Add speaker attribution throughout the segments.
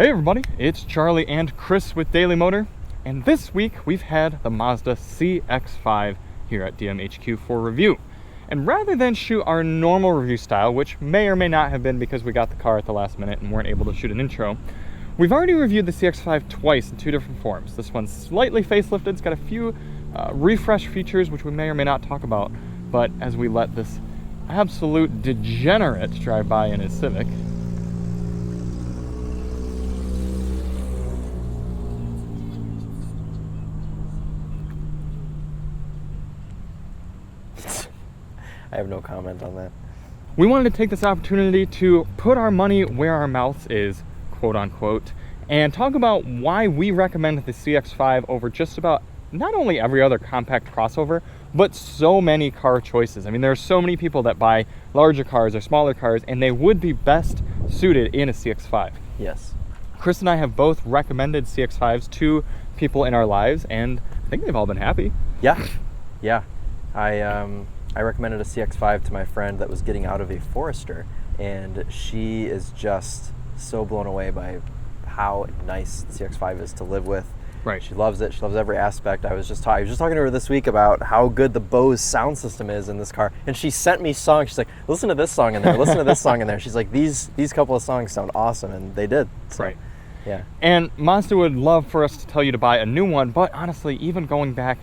Speaker 1: Hey everybody, it's Charlie and Chris with Daily Motor, and this week we've had the Mazda CX-5 here at DMHQ for review. And rather than shoot our normal review style, which may or may not have been because we got the car at the last minute and weren't able to shoot an intro, we've already reviewed the CX-5 twice in two different forms. This one's slightly facelifted, it's got a few refresh features which we may or may not talk about, but as we let this absolute degenerate drive by in his Civic,
Speaker 2: I have no comment on that.
Speaker 1: we wanted to take this opportunity to put our money where our mouth is, quote unquote, and talk about why we recommend the CX-5 over just about not only every other compact crossover, but so many car choices. I mean, there are so many people that buy larger cars or smaller cars, and they would be best suited in a CX-5.
Speaker 2: Yes.
Speaker 1: Chris and I have both recommended CX-5s to people in our lives, and I think they've all been happy.
Speaker 2: Yeah. I recommended a CX-5 to my friend that was getting out of a Forester, and she is just so blown away by how nice the CX-5 is to live with.
Speaker 1: Right.
Speaker 2: She loves it. She loves every aspect. I was just talking to her this week about how good the Bose sound system is in this car, and she sent me songs. She's like, listen to this song in there, listen to this song in there. She's like, these couple of songs sound awesome, and they did. So,
Speaker 1: Right.
Speaker 2: Yeah.
Speaker 1: And Mazda would love for us to tell you to buy a new one, but honestly, even going back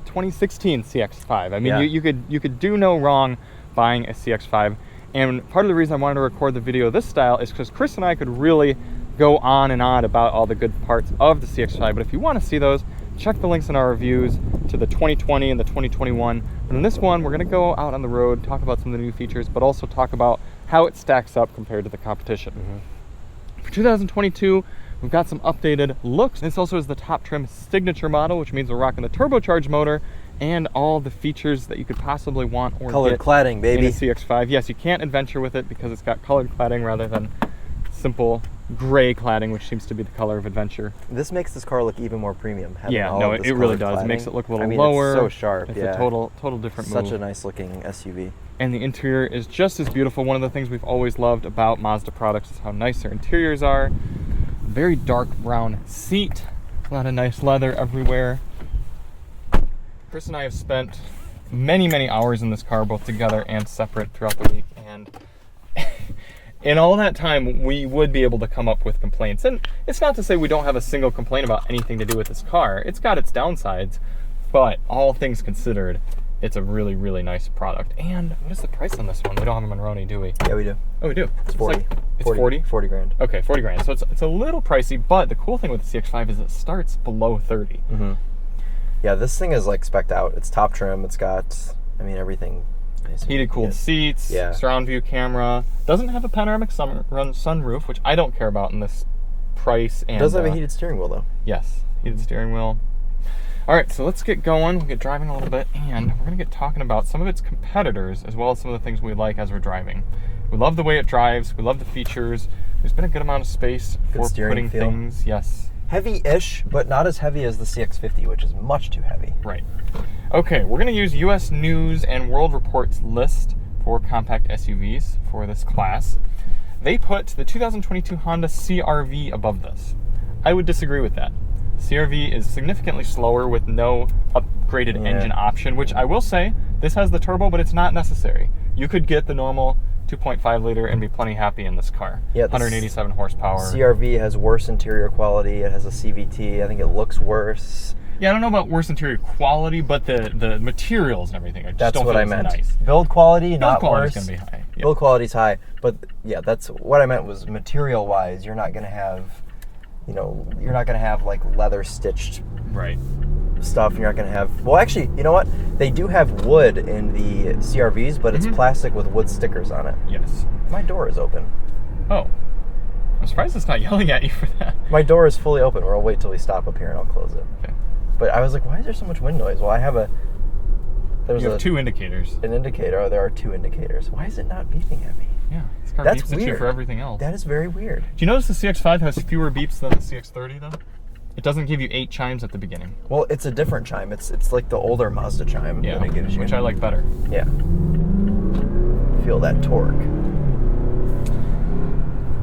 Speaker 1: 2016 CX-5, I mean,
Speaker 2: Yeah.
Speaker 1: you could do no wrong buying a CX-5. And part of the reason I wanted to record the video this style is because Chris and I could really go on and on about all the good parts of the CX-5. But if you want to see those, check the links in our reviews to the 2020 and the 2021. But in this one, we're going to go out on the road, talk about some of the new features, but also talk about how it stacks up compared to the competition. Mm-hmm. For 2022, we've got some updated looks. This also is the top trim signature model, which means we're rocking the turbocharged motor and all the features that you could possibly want or
Speaker 2: Colored
Speaker 1: get
Speaker 2: cladding, baby.
Speaker 1: in a CX-5. Yes, you can't adventure with it because it's got colored cladding rather than simple gray cladding, which seems to be the color of adventure.
Speaker 2: This makes this car look even more premium.
Speaker 1: Yeah, no, it really does. It makes it look a little lower.
Speaker 2: It's so sharp.
Speaker 1: It's
Speaker 2: yeah.
Speaker 1: a total different move.
Speaker 2: Such a nice looking SUV.
Speaker 1: And the interior is just as beautiful. One of the things we've always loved about Mazda products is how nice their interiors are. Very dark brown seat, a lot of nice leather everywhere. Chris and I have spent many hours in this car, both together and separate throughout the week, and in all that time we would be able to come up with complaints. And it's not to say we don't have a single complaint about anything to do with this car. It's got its downsides, but all things considered, it's a really nice product. And what is the price on this one? We don't have a Monroney, do we?
Speaker 2: Yeah, we do.
Speaker 1: Oh, we do.
Speaker 2: It's 40.
Speaker 1: It's 40?
Speaker 2: 40 grand.
Speaker 1: Okay, 40 grand. So it's a little pricey, but the cool thing with the CX-5 is it starts below 30.
Speaker 2: Mm-hmm. Yeah, this thing is like spec'd out. It's top trim. It's got, I mean, everything.
Speaker 1: Heated cooled seats,
Speaker 2: yeah.
Speaker 1: Surround view camera. Doesn't have a panoramic sunroof, which I don't care about in this price. And
Speaker 2: it does have a heated steering wheel, though.
Speaker 1: Yes, heated steering wheel. All right, so let's get going. We'll get driving a little bit, and we're going to get talking about some of its competitors, as well as some of the things we like as we're driving. We love the way it drives. We love the features. There's been a good amount of space for putting things. Yes.
Speaker 2: Heavy-ish, but not as heavy as the CX-50, which is much too heavy.
Speaker 1: Right. Okay, we're going to use U.S. News and World Report's list for compact SUVs for this class. They put the 2022 Honda CR-V above this. I would disagree with that. CR-V is significantly slower with no upgraded engine option, which I will say, this has the turbo, but it's not necessary. You could get the normal 2.5 liter and be plenty happy in this car. Yeah, 187 horsepower.
Speaker 2: CR-V has worse interior quality. It has a CVT. I think it looks worse.
Speaker 1: Yeah, I don't know about worse interior quality, but the materials and everything, I just don't feel as nice.
Speaker 2: Build quality, not
Speaker 1: Build
Speaker 2: worse.
Speaker 1: quality's going to be high. Yep.
Speaker 2: Build quality's high, but yeah, that's what I meant was material-wise, you're not going to have, you're not going to have like leather stitched stuff. You're not going to have, well, actually, you know what? They do have wood in the CR-Vs, but it's plastic with wood stickers on it.
Speaker 1: Yes.
Speaker 2: My door is open.
Speaker 1: Oh. I'm surprised it's not yelling at you for that.
Speaker 2: My door is fully open. I'll wait till we stop up here and I'll close it. Okay. But I was like, why is there so much wind noise? Well, I have
Speaker 1: you have two indicators.
Speaker 2: An indicator. Oh, there are two indicators. Why is it not beeping at me?
Speaker 1: Yeah, this car beeps at you for everything else.
Speaker 2: That is very weird.
Speaker 1: Do you notice the CX-5 has fewer beeps than the CX-30 though? It doesn't give you 8 chimes at the beginning. Well,
Speaker 2: it's a different chime. It's like the older Mazda chime that it gives you.
Speaker 1: Which I like better.
Speaker 2: Yeah. Feel that torque.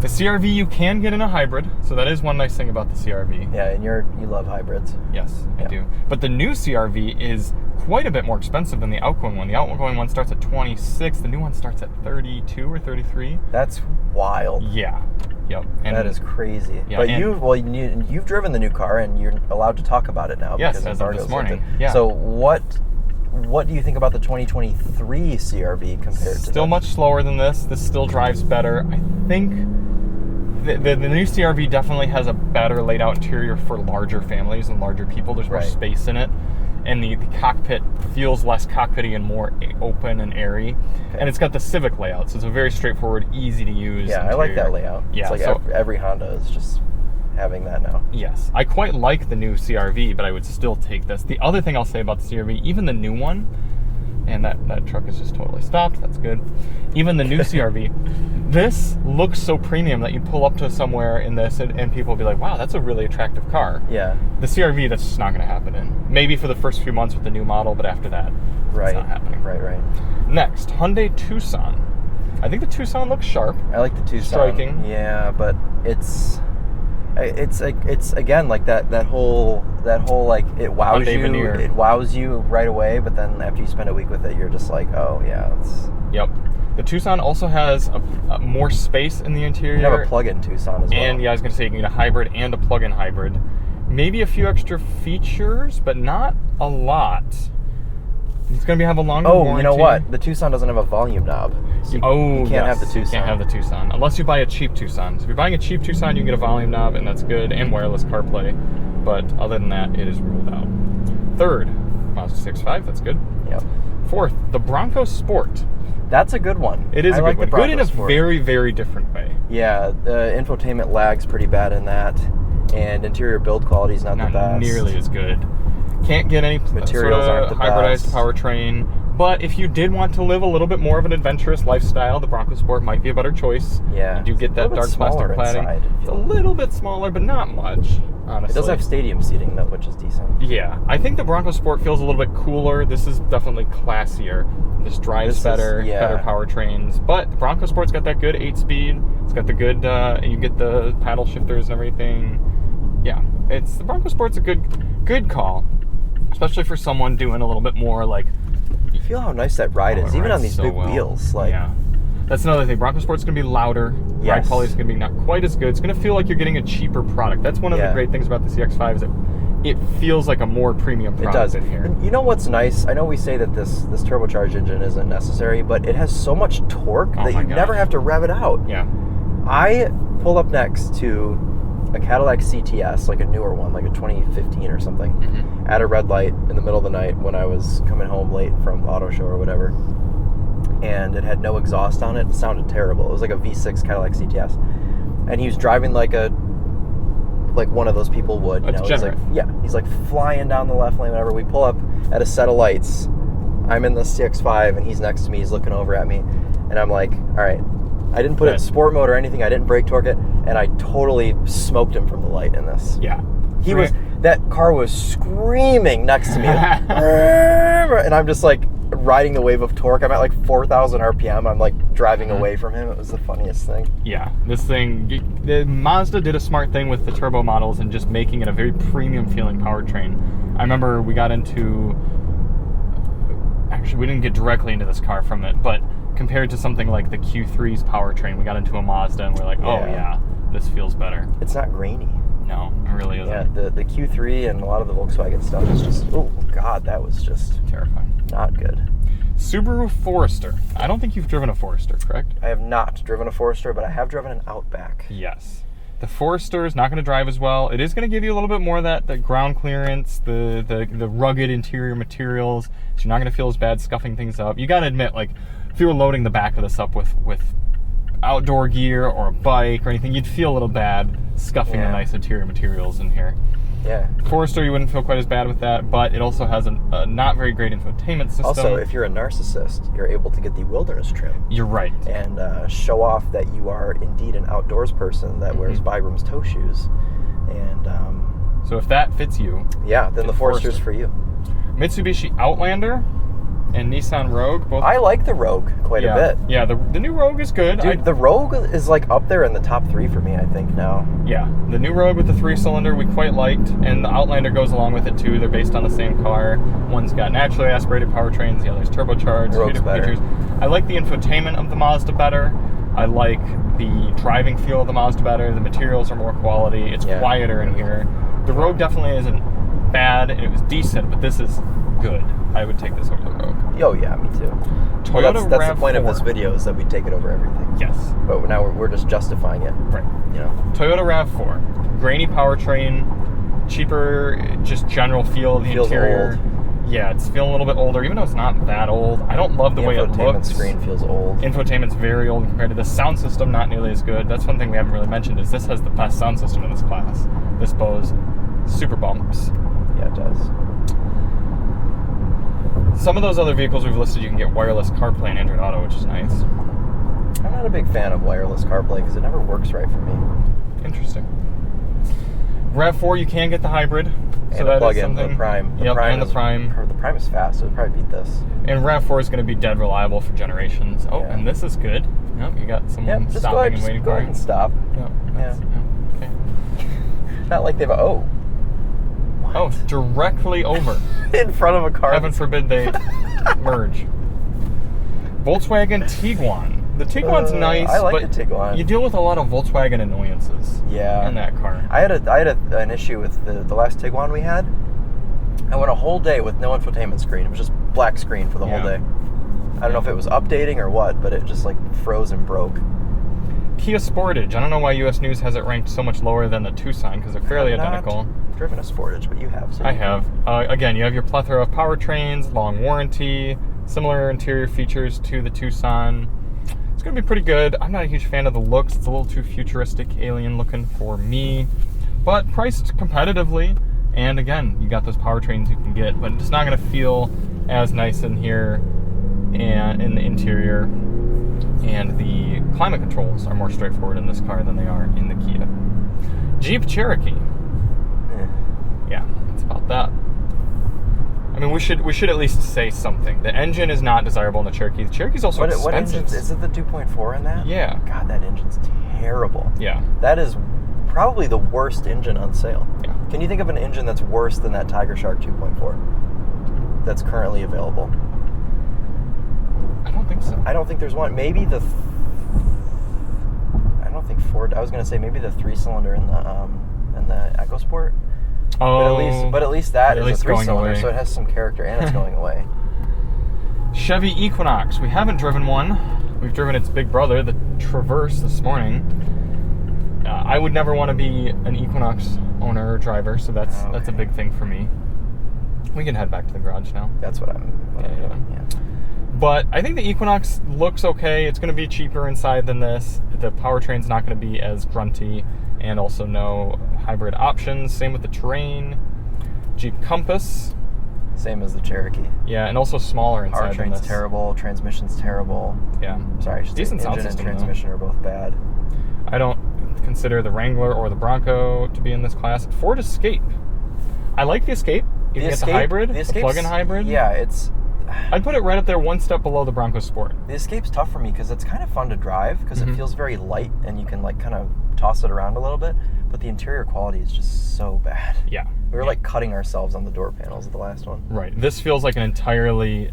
Speaker 1: The CR-V you can get in a hybrid, so that is one nice thing about the CR-V.
Speaker 2: Yeah, and you love hybrids.
Speaker 1: Yes, I do. But the new CR-V is quite a bit more expensive than the outgoing one. The outgoing one starts at 26. The new one starts at 32 or 33.
Speaker 2: That's wild.
Speaker 1: Yeah. Yep. And
Speaker 2: that is crazy.
Speaker 1: Yeah,
Speaker 2: but you've driven the new car, and you're allowed to talk about it now.
Speaker 1: Yes,
Speaker 2: because
Speaker 1: as of this morning. Yeah.
Speaker 2: So what do you think about the 2023 CR-V compared to
Speaker 1: Still much slower than this. This still drives better. I think the new CR-V definitely has a better laid out interior for larger families and larger people. There's more space in it. And the cockpit feels less cockpity and more open and airy. Okay. And it's got the Civic layout, so it's a very straightforward, easy to use interior.
Speaker 2: I like that layout.
Speaker 1: Yeah,
Speaker 2: it's like every Honda is just having that now.
Speaker 1: Yes. I quite like the new CR-V, but I would still take this. The other thing I'll say about the CR-V, even the new one, and that truck is just totally stopped. That's good. Even the new CR-V, this looks so premium that you pull up to somewhere in this and people will be like, wow, that's a really attractive car.
Speaker 2: Yeah.
Speaker 1: The CR-V, that's just not going to happen in. Maybe for the first few months with the new model, but after that, it's not happening.
Speaker 2: Right.
Speaker 1: Next, Hyundai Tucson. I think the Tucson looks sharp.
Speaker 2: I like the Tucson.
Speaker 1: Striking.
Speaker 2: Yeah, but it's again like that whole like it wows
Speaker 1: Hyundai
Speaker 2: you.
Speaker 1: veneer.
Speaker 2: It wows you right away, but then after you spend a week with it, you're just like, oh yeah, it's.
Speaker 1: Yep. The Tucson also has a more space in the interior.
Speaker 2: You have a plug-in Tucson as well.
Speaker 1: And yeah, I was going to say you can get a hybrid and a plug-in hybrid. Maybe a few extra features, but not a lot. It's going to have a longer warranty.
Speaker 2: You know what? The Tucson doesn't have a volume knob. So you can't have the Tucson.
Speaker 1: You can't have the Tucson. Unless you buy a cheap Tucson. So if you're buying a cheap Tucson, you can get a volume knob, and that's good, and wireless CarPlay. But other than that, it is ruled out. Third, Mazda CX-5. That's good.
Speaker 2: Yep.
Speaker 1: Fourth, the Bronco Sport.
Speaker 2: That's a good one.
Speaker 1: It is a good one. Good in a very, very different way.
Speaker 2: Yeah, the infotainment lags pretty bad in that, and interior build quality is not the best.
Speaker 1: Not nearly as good. Can't get any
Speaker 2: materials aren't the
Speaker 1: hybridized
Speaker 2: best.
Speaker 1: Powertrain. But if you did want to live a little bit more of an adventurous lifestyle, the Bronco Sport might be a better choice.
Speaker 2: Yeah.
Speaker 1: You do get that dark plastic cladding. It's a little bit smaller, but not much, honestly.
Speaker 2: It does have stadium seating, though, which is decent.
Speaker 1: Yeah. I think the Bronco Sport feels a little bit cooler. This is definitely classier. This drives better powertrains. But the Bronco Sport's got that good 8-speed. It's got the good, you get the paddle shifters and everything. Yeah. The Bronco Sport's a good call. Especially for someone doing a little bit more like...
Speaker 2: You feel how nice that ride is, even on these big wheels. Like,
Speaker 1: yeah. That's another thing. Bronco Sport's going to be louder.
Speaker 2: Yes.
Speaker 1: Ride quality is going to be not quite as good. It's going to feel like you're getting a cheaper product. That's one of the great things about the CX-5 is that it feels like a more premium product in here.
Speaker 2: And you know what's nice? I know we say that this turbocharged engine isn't necessary, but it has so much torque that you never have to rev it out.
Speaker 1: Yeah.
Speaker 2: I pulled up next to a Cadillac CTS, like a newer one, like a 2015 or something, at a red light in the middle of the night when I was coming home late from auto show or whatever, and it had no exhaust on it. It sounded terrible. It was like a V6 Cadillac CTS, and he was driving like one of those people would, you know. He's like flying down the left lane, whatever. We pull up at a set of lights. I'm in the CX-5, and he's next to me. He's looking over at me, and I'm like, all right. I didn't put it in sport mode or anything. I didn't brake torque it, and I totally smoked him from the light in this.
Speaker 1: Yeah.
Speaker 2: That car was screaming next to me. And I'm just like riding the wave of torque. I'm at like 4,000 RPM. I'm like driving away from him. It was the funniest thing.
Speaker 1: Yeah. Mazda did a smart thing with the turbo models and just making it a very premium feeling powertrain. I remember we got into, actually we didn't get directly into this car from it, but compared to something like the Q3's powertrain, we got into a Mazda and we're like, oh yeah, this feels better.
Speaker 2: It's not grainy.
Speaker 1: No, it really isn't.
Speaker 2: Yeah, the Q3 and a lot of the Volkswagen stuff is just, oh God, that was just
Speaker 1: terrifying.
Speaker 2: Not good.
Speaker 1: Subaru Forester. I don't think you've driven a Forester, correct?
Speaker 2: I have not driven a Forester, but I have driven an Outback.
Speaker 1: Yes. The Forester is not going to drive as well. It is going to give you a little bit more of that ground clearance, the rugged interior materials, so you're not going to feel as bad scuffing things up. You got to admit, like, if you were loading the back of this up with outdoor gear or a bike or anything, you'd feel a little bad scuffing the nice interior materials in here.
Speaker 2: Yeah.
Speaker 1: Forester, you wouldn't feel quite as bad with that, but it also has a not very great infotainment system.
Speaker 2: Also, if you're a narcissist, you're able to get the wilderness trim.
Speaker 1: You're right.
Speaker 2: And show off that you are indeed an outdoors person that wears Vibram's toe shoes. And
Speaker 1: so if that fits you,
Speaker 2: then the Forester's for you.
Speaker 1: Mitsubishi Outlander. and Nissan Rogue. Both.
Speaker 2: I like the Rogue quite a bit.
Speaker 1: Yeah, the new Rogue is good.
Speaker 2: Dude, the Rogue is like up there in the top 3 for me, I think, now.
Speaker 1: Yeah, the new Rogue with the 3-cylinder we quite liked, and the Outlander goes along with it too. They're based on the same car. One's got naturally aspirated powertrains, the other's turbocharged.
Speaker 2: Rogue's better.
Speaker 1: Features. I like the infotainment of the Mazda better. I like the driving feel of the Mazda better. The materials are more quality. It's quieter in here. The Rogue definitely isn't bad, and it was decent, but this is good. I would take this over the Rogue.
Speaker 2: Oh yeah, me too.
Speaker 1: Toyota
Speaker 2: that's
Speaker 1: RAV4.
Speaker 2: The point of this video is that we take it over everything.
Speaker 1: Yes.
Speaker 2: But now we're just justifying it.
Speaker 1: Right.
Speaker 2: You know.
Speaker 1: Toyota RAV4. Grainy powertrain, cheaper, just general feel of the interior.
Speaker 2: Old.
Speaker 1: Yeah, it's feeling a little bit older, even though it's not that old. I don't love the way it looks.
Speaker 2: The infotainment screen feels old.
Speaker 1: Infotainment's very old compared to the sound system, not nearly as good. That's one thing we haven't really mentioned, is this has the best sound system in this class. This Bose Super Bumps.
Speaker 2: Yeah, it does.
Speaker 1: Some of those other vehicles we've listed, you can get wireless CarPlay and Android Auto, which is nice.
Speaker 2: I'm not a big fan of wireless CarPlay because it never works right for me.
Speaker 1: Interesting. RAV4, you can get the hybrid.
Speaker 2: And
Speaker 1: so
Speaker 2: the
Speaker 1: that
Speaker 2: plug-in,
Speaker 1: is something.
Speaker 2: the Prime.
Speaker 1: The Prime.
Speaker 2: The Prime is fast, so it'll probably beat this.
Speaker 1: And RAV4 is going to be dead reliable for generations. Oh, and this is good. Yep, you got someone stopping and waiting for you.
Speaker 2: Just stop.
Speaker 1: Yep, okay.
Speaker 2: Not like they've... Oh,
Speaker 1: directly over.
Speaker 2: In front of a car.
Speaker 1: Heaven forbid they merge. Volkswagen Tiguan. The Tiguan's nice,
Speaker 2: I like
Speaker 1: but
Speaker 2: the Tiguan.
Speaker 1: You deal with a lot of Volkswagen annoyances in that car.
Speaker 2: I had an issue with the last Tiguan we had. I went a whole day with no infotainment screen. It was just black screen for the whole day. I don't know if it was updating or what, but it just like froze and broke.
Speaker 1: Kia Sportage. I don't know why US News has it ranked so much lower than the Tucson, because they're fairly identical.
Speaker 2: I've driven a Sportage, but you have. So
Speaker 1: I have. Again, you have your plethora of powertrains, long warranty, similar interior features to the Tucson. It's going to be pretty good. I'm not a huge fan of the looks. It's a little too futuristic, alien looking for me, but priced competitively. And again, you got those powertrains you can get, but it's not going to feel as nice in here and in the interior. And the climate controls are more straightforward in this car than they are in the Kia. Jeep Cherokee. Yeah, it's about that. I mean, we should at least say something. The engine is not desirable in the Cherokee. The Cherokee's also expensive.
Speaker 2: What engine is it? The 2.4 in that?
Speaker 1: Yeah.
Speaker 2: God, that engine's terrible.
Speaker 1: Yeah.
Speaker 2: That is probably the worst engine on sale.
Speaker 1: Yeah.
Speaker 2: Can you think of an engine that's worse than that Tiger Shark 2.4 that's currently available?
Speaker 1: I don't think so.
Speaker 2: I don't think there's one. Maybe I don't think Ford. I was gonna say maybe the 3-cylinder in the EcoSport.
Speaker 1: Oh.
Speaker 2: But at least that is a 3-cylinder,
Speaker 1: away.
Speaker 2: so it has some character and it's going away.
Speaker 1: Chevy Equinox. We haven't driven one. We've driven its big brother, the Traverse, this morning. I would never want to be an Equinox owner or driver, so that's a big thing for me. We can head back to the garage now.
Speaker 2: That's what I'm doing. Yeah.
Speaker 1: But I think the Equinox looks okay. It's going to be cheaper inside than this. The powertrain's not going to be as grunty, and also no hybrid options. Same with the Terrain. Jeep Compass.
Speaker 2: Same as the Cherokee.
Speaker 1: Yeah, and also smaller inside than this.
Speaker 2: Powertrain's terrible. Transmission's terrible.
Speaker 1: Yeah.
Speaker 2: Sorry,
Speaker 1: decent sound
Speaker 2: engine
Speaker 1: system,
Speaker 2: and transmission are both bad.
Speaker 1: I don't consider the Wrangler or the Bronco to be in this class. Ford Escape. I like the Escape. You can get the hybrid, the plug-in hybrid.
Speaker 2: Yeah,
Speaker 1: I'd put it right up there, one step below the Bronco Sport.
Speaker 2: The Escape's tough for me because it's kind of fun to drive because it feels very light and you can like kind of toss it around a little bit, but the interior quality is just so bad.
Speaker 1: Yeah.
Speaker 2: We were like cutting ourselves on the door panels of the last one.
Speaker 1: Right. This feels like an entirely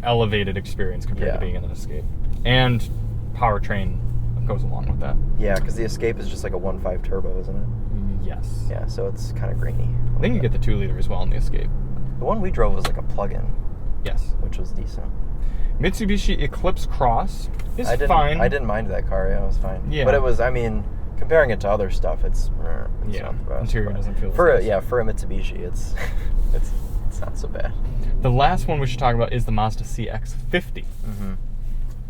Speaker 1: elevated experience compared to being in an Escape. And powertrain goes along with that.
Speaker 2: Yeah, because the Escape is just like a 1.5 turbo, isn't it?
Speaker 1: Yes.
Speaker 2: Yeah, so it's kind of grainy.
Speaker 1: I think you get the 2-liter as well in the Escape.
Speaker 2: The one we drove was like a plug-in.
Speaker 1: Yes.
Speaker 2: Which was decent.
Speaker 1: Mitsubishi Eclipse Cross is fine.
Speaker 2: I didn't mind that car. Yeah, it was fine.
Speaker 1: Yeah.
Speaker 2: But it was, I mean, comparing it to other stuff, it's not the best.
Speaker 1: Interior doesn't feel
Speaker 2: for
Speaker 1: as nice.
Speaker 2: For a Mitsubishi, it's not so bad.
Speaker 1: The last one we should talk about is the Mazda CX-5.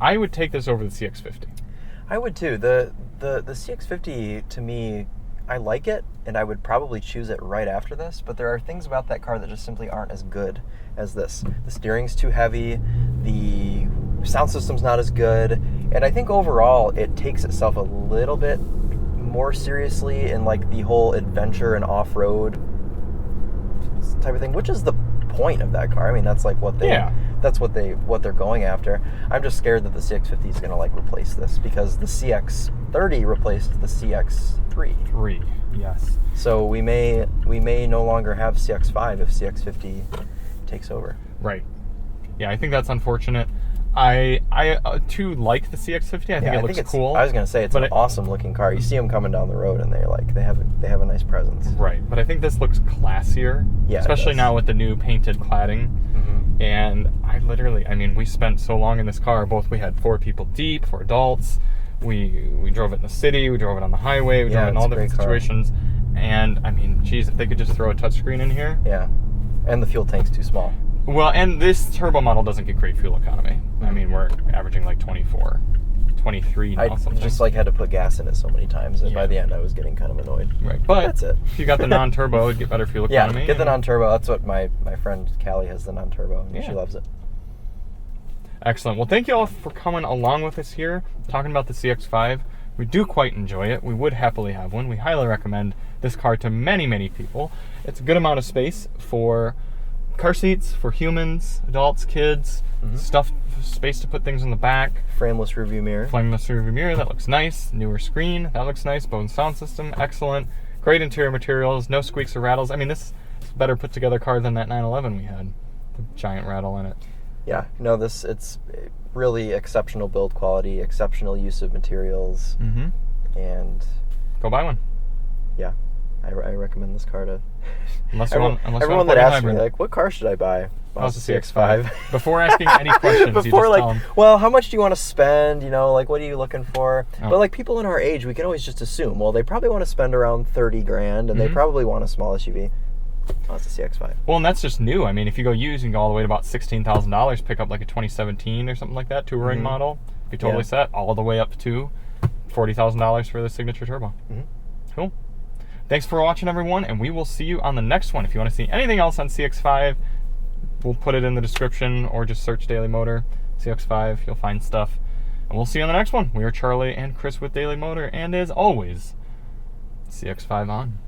Speaker 1: I would take this over the CX-50.
Speaker 2: I would too. The CX-50 to me, I like it, and I would probably choose it right after this. But there are things about that car that just simply aren't as good as this. The steering's too heavy. The sound system's not as good, and I think overall it takes itself a little bit more seriously in like the whole adventure and off-road type of thing, which is the point of that car. I mean, that's like what they that's what they're going after. I'm just scared that the CX-50 is going to like replace this, because the CX-30 replaced the CX-3.
Speaker 1: Yes.
Speaker 2: So we may no longer have CX-5 if CX-50 takes over.
Speaker 1: Right. Yeah, I think that's unfortunate. I too like the CX-50. I think it looks cool.
Speaker 2: I was gonna say it's an awesome looking car. You see them coming down the road, and they have a nice presence.
Speaker 1: Right, but I think this looks classier. Yeah, especially now with the new painted cladding. Mm-hmm. And we spent so long in this car. We had 4 people deep, 4 adults. We drove it in the city. We drove it on the highway. We drove it in all different situations. And I mean, geez, if they could just throw a touchscreen in here.
Speaker 2: Yeah, and the fuel tank's too small.
Speaker 1: Well, and this turbo model doesn't get great fuel economy. I mean, we're averaging like 24, 23 now.
Speaker 2: I just had to put gas in it so many times, and by the end I was getting kind of annoyed.
Speaker 1: Right, but
Speaker 2: that's it.
Speaker 1: If you got the non-turbo, it'd get better fuel economy.
Speaker 2: Yeah, get the non-turbo. That's what my friend Callie has, the non-turbo, and she loves it.
Speaker 1: Excellent. Well, thank you all for coming along with us here, talking about the CX-5. We do quite enjoy it. We would happily have one. We highly recommend this car to many, many people. It's a good amount of space for car seats, for humans, adults, kids, space to put things in the back.
Speaker 2: Frameless rearview mirror.
Speaker 1: That looks nice. Newer screen, that looks nice. Bone sound system, excellent. Great interior materials, no squeaks or rattles. I mean, this is a better put together car than that 911 we had. The giant rattle in it.
Speaker 2: Yeah, no, it's really exceptional build quality, exceptional use of materials, and
Speaker 1: go buy one.
Speaker 2: Yeah, I recommend this car to
Speaker 1: everyone
Speaker 2: that asks me, like, what car should I buy?
Speaker 1: Mazda CX-5. Before asking any questions, you just tell them,
Speaker 2: well, how much do you want to spend? What are you looking for? Oh. But people in our age, we can always just assume, well, they probably want to spend around $30,000, and they probably want a small SUV. Mazda CX-5.
Speaker 1: Well, and that's just new. I mean, if you go used, you can go all the way to about $16,000, pick up like a 2017 or something like that, touring model. Be totally set, all the way up to $40,000 for the signature turbo. Cool. Thanks for watching, everyone, and we will see you on the next one. If you want to see anything else on CX-5, we'll put it in the description, or just search Daily Motor, CX-5, you'll find stuff. And we'll see you on the next one. We are Charlie and Chris with Daily Motor, and as always, CX-5 on.